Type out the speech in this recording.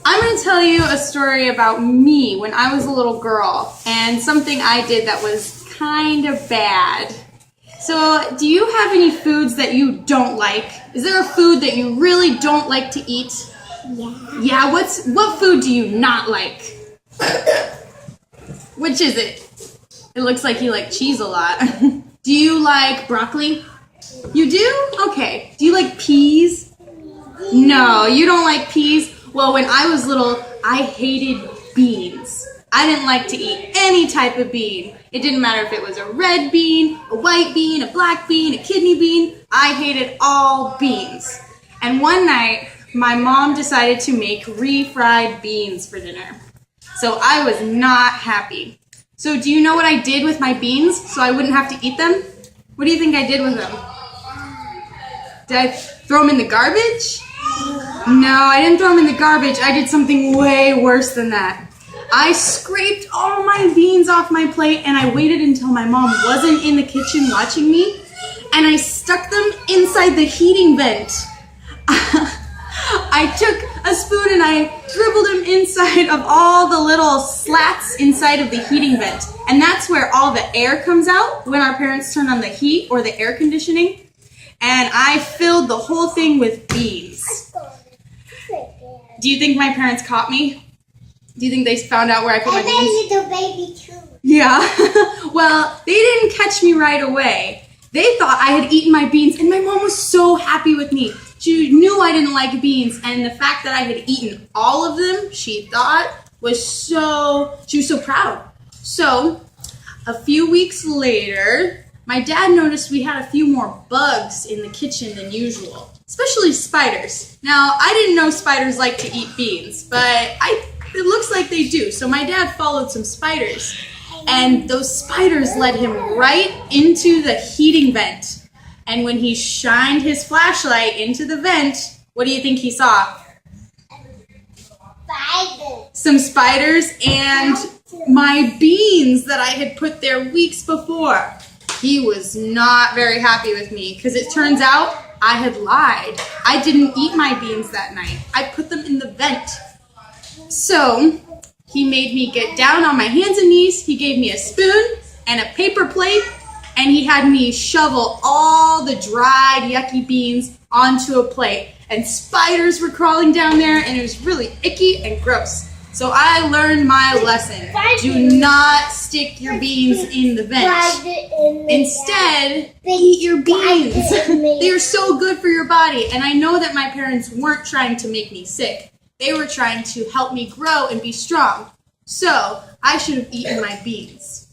I'm going to tell you a story about me when I was a little girl and something I did that was kind of bad. So, do you have any foods that you don't like? Is there a food that you really don't like to eat? Yeah. Yeah, what food do you not like? Which is it? It looks like you like cheese a lot. Do you like broccoli? You do? Okay. Do you like peas? No, you don't like peas? Well, when I was little, I hated beans. I didn't like to eat any type of bean. It didn't matter if it was a red bean, a white bean, a black bean, a kidney bean. I hated all beans. And one night, my mom decided to make refried beans for dinner. So I was not happy. So do you know what I did with my beans so I wouldn't have to eat them? What do you think I did with them? Did I throw them in the garbage? No, I didn't throw them in the garbage. I did something way worse than that. I scraped all my beans off my plate and I waited until my mom wasn't in the kitchen watching me, and I stuck them inside the heating vent. I took a spoon and I dribbled them inside of all the little slats inside of the heating vent. And that's where all the air comes out when our parents turn on the heat or the air conditioning. And I filled the whole thing with beans. Do you think my parents caught me? Do you think they found out where I put my beans? And then the baby too. Yeah. Well, they didn't catch me right away. They thought I had eaten my beans, and my mom was so happy with me. She knew I didn't like beans, and the fact that I had eaten all of them, she thought, she was so proud. So, a few weeks later, my dad noticed we had a few more bugs in the kitchen than usual, especially spiders. Now, I didn't know spiders like to eat beans, but it looks like they do. So my dad followed some spiders, and those spiders led him right into the heating vent. And when he shined his flashlight into the vent, what do you think he saw? Spiders. Some spiders and my beans that I had put there weeks before. He was not very happy with me because it turns out I had lied. I didn't eat my beans that night. I put them in the vent. So he made me get down on my hands and knees. He gave me a spoon and a paper plate, and he had me shovel all the dried, yucky beans onto a plate. And spiders were crawling down there, and it was really icky and gross. So I learned my lesson. Do not stick your beans in the vent. Instead, eat your beans. They are so good for your body. And I know that my parents weren't trying to make me sick. They were trying to help me grow and be strong. So I should have eaten my beans.